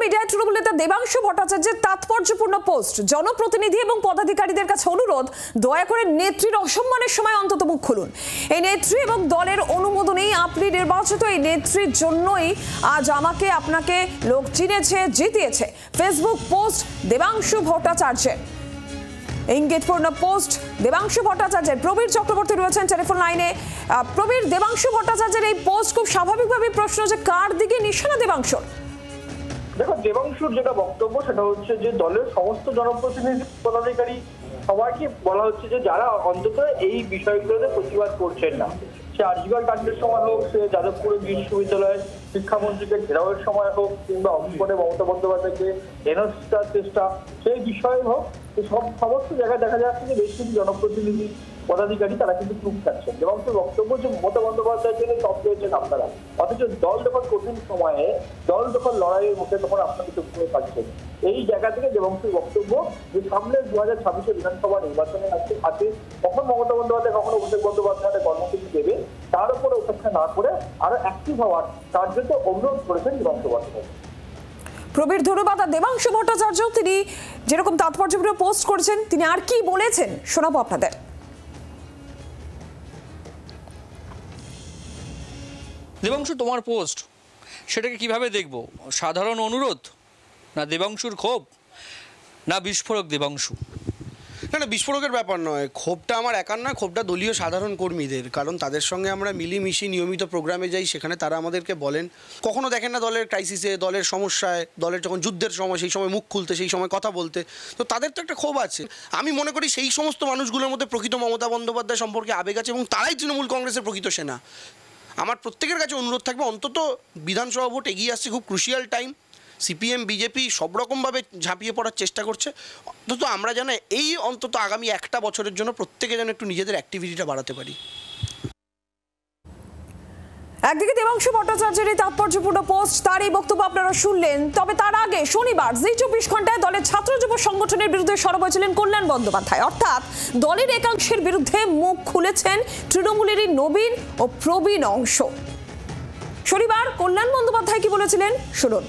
মিডিয়ায় তৃণমূল নেতা দেবাংশু ভট্টাচার্যের তাৎপর্যপূর্ণ পোস্ট। জনপ্রতিনিধি এবং পদাধিকারীদের কাছে অনুরোধ, দয়া করে নেত্রীর অসম্মানের সময় অন্তত মুখ খুলুন। এই নেত্রী এবং দলের অনুমোদনেই আপনি নির্বাচিত। এই নেত্রীর জন্যই আজ আমাকে আপনাকে লোক চিনেছে, জিতিয়েছে। ফেসবুক পোস্ট দেবাংশু ভট্টাচার্যের। ইঙ্গিতপূর্ণ পোস্ট দেবাংশু ভট্টাচার্যের। প্রবীর চক্রবর্তী রয়েছেন টেলিফোন লাইনে। প্রবীর, দেবাংশু ভট্টাচার্যের এই পোস্ট, খুব স্বাভাবিকভাবে প্রশ্ন যে কার দিকে নিশানা দেবাংশুর? দেখো, দেবাংশুর যেটা বক্তব্য সেটা হচ্ছে যে দলের সমস্ত জনপ্রতিনিধি পদাধিকারী সবাইকে বলা হচ্ছে যে যারা অন্তত এই বিষয়গুলোতে প্রতিবাদ করছেন না, সে আরজিকর কাণ্ডের সময় হোক, সে যাদবপুরে বিশ্ববিদ্যালয়ের শিক্ষামন্ত্রীকে ঘেরাওয়ের সময় হোক, কিংবা অঙ্কনে মমতা বন্দ্যোপাধ্যায়কে হেনস্থার চেষ্টা, সেই বিষয়ে হোক, সমস্ত জায়গায় দেখা যাচ্ছে যে বেশ কিছু জনপ্রতিনিধি পদাধিকারী তারা কিন্তু চুপ থাকছেন। দেবাংশুর বক্তব্য যে মমতা বন্দ্যোপাধ্যায়ের জন্য সব পেয়েছেন আপনারা, অথচ দল যখন কঠিন সময়ে, দল যখন লড়াইয়ের মুখে, তখন আপনাকে চুপ করে পাচ্ছেন। এই জায়গা থেকে দেবাংশুর বক্তব্য যে সামনে 2026 বিধানসভা নির্বাচনে আছে, কখন মমতা বন্দ্যোপাধ্যায় কখনো অভিষেক বন্দ্যোপাধ্যায় কর্মসূচি দেবে, তার উপরে উপেক্ষা না করে আরো অ্যাক্টিভ হওয়ার তার জন্য অনুরোধ করেছেন দেবাংশু ভট্টাচার্য। প্রবীর, ধন্যবাদ। দেবাংশু ভট্টাচার্য তিনি যেরকম তাৎপর্যপূর্ণ পোস্ট করেছেন, তিনি আর কি বলেছেন শোনাবো আপনাদের। দেবাংশু, তোমার পোস্ট সেটাকে কিভাবে দেখব? সাধারণ অনুরোধ, না দেবাংশুর ক্ষোভ, না বিস্ফোরক দেবাংশু? না, বিস্ফোরকের ব্যাপার নয়, ক্ষোভটা আমার একার নয়, ক্ষোভটা দলীয় সাধারণ কর্মীদের। কারণ তাদের সঙ্গে আমরা মিলিমিশি নিয়মিত প্রোগ্রামে যাই, সেখানে তারা আমাদেরকে বলেন, কখনো দেখেন না দলের ক্রাইসিসে, দলের সমস্যায়, দলের যখন যুদ্ধের সময়, সেই সময় মুখ খুলতে, সেই সময় কথা বলতে, তো তাদের তো একটা ক্ষোভ আছে। আমি মনে করি সেই সমস্ত মানুষগুলোর মধ্যে প্রকৃত মমতা বন্দ্যোপাধ্যায় সম্পর্কে আবেগ আছে, এবং তারাই তৃণমূল কংগ্রেসের প্রকৃত সেনা। আমার প্রত্যেকের কাছে অনুরোধ থাকবে, অন্তত বিধানসভা ভোট এগিয়ে আসছে, খুব ক্রুশিয়াল টাইম, সিপিএম বিজেপি সব রকমভাবে ঝাঁপিয়ে পড়ার চেষ্টা করছে, অন্তত আমরা যেন এই অন্তত আগামী একটা বছরের জন্য প্রত্যেকে যেন একটু নিজেদের অ্যাক্টিভিটিটা বাড়াতে পারি। একদিকে দেবাংশু ভট্টাচার্যের এই তাৎপর্যপূর্ণ পোস্ট, তার এই বক্তব্য আপনারা শুনলেন। তবে তার আগে শনিবার জি 24 ঘন্টায় দলের ছাত্র যুব সংগঠনের বিরুদ্ধে সরব হয়েছিলেন কল্যাণ বন্দ্যোপাধ্যায়। অর্থাৎ দলের একাংশের বিরুদ্ধে মুখ খুলেছেন তৃণমূলেরই নবীন ও প্রবীণ অংশ। শনিবার কল্যাণ বন্দ্যোপাধ্যায় কি বলেছিলেন শুনুন।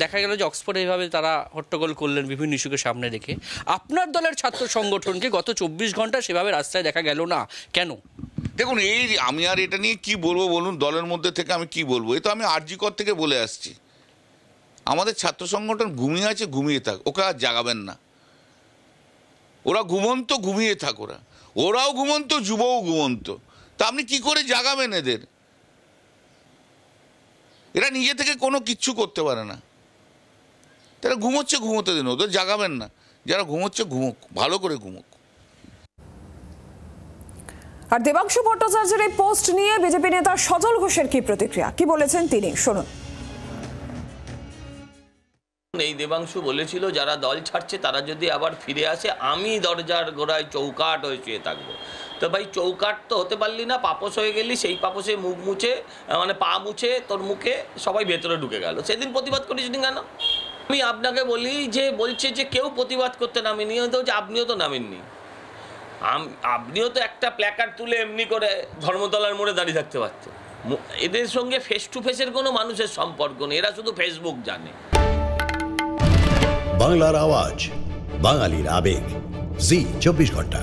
দেখা গেল যে অক্সফোর্ডে এইভাবে তারা হট্টগোল করলেন বিভিন্ন ইস্যুকে সামনে রেখে। আপনার দলের ছাত্র সংগঠনকে গত 24 ঘন্টা সেভাবে রাস্তায় দেখা গেল না, কেন? দেখুন, এই আমি আর এটা নিয়ে কি বলবো বলুন, দলের মধ্যে থেকে আমি কি বলবো? এই তো আমি আরজিকর থেকে বলে আসছি, আমাদের ছাত্র সংগঠন ঘুমিয়ে আছে, ঘুমিয়ে থাক, ওকে আর জাগাবেন না। ওরা ঘুমন্ত, ঘুমিয়ে থাক, ওরাও ঘুমন্ত, যুবও ঘুমন্ত, তা আপনি কি করে জাগাবেন এদের? এরা নিজে থেকে কোনো কিচ্ছু করতে পারে না, তারা ঘুমোচ্ছে, ঘুমোতে দিন, ওদের জাগাবেন না। যারা ঘুমোচ্ছে ঘুমোক, ভালো করে ঘুমোক। আর দেবাংশু ভট্টাচার্যের এই পোস্ট নিয়ে বিজেপি নেতা সজল ঘোষের কি প্রতিক্রিয়া, কি বলেছেন তিনি শুনুন। এই দেবাংশু বলেছিল যারা দল ছাড়ছে তারা যদি আবার ফিরে আসে, আমি দরজার গোড়ায় চৌকাট হয়ে শুয়ে থাকবো। তো ভাই, চৌকাট তো হতে পারলি না, পাপোশ হয়ে গেলি, সেই পাপোশে মুখ মুছে, মানে পা মুছে তোর মুখে সবাই ভেতরে ঢুকে গেল। সেদিন প্রতিবাদ করিসনি কেন? আমি আপনাকে বলি যে বলছে যে কেউ প্রতিবাদ করতে নামেনি, হয়তো যে আপনিও তো নামেননি। আপনিও তো একটা প্ল্যাকার্ড তুলে এমনি করে ধর্মতলার মোড়ে দাঁড়িয়ে থাকতে পারতেন। এদের সঙ্গে ফেস টু ফেসের কোনো মানুষের সম্পর্ক নেই, এরা শুধু ফেসবুক জানে। বাংলার আওয়াজ, বাঙালির আবেগ, জি 24 ঘন্টা।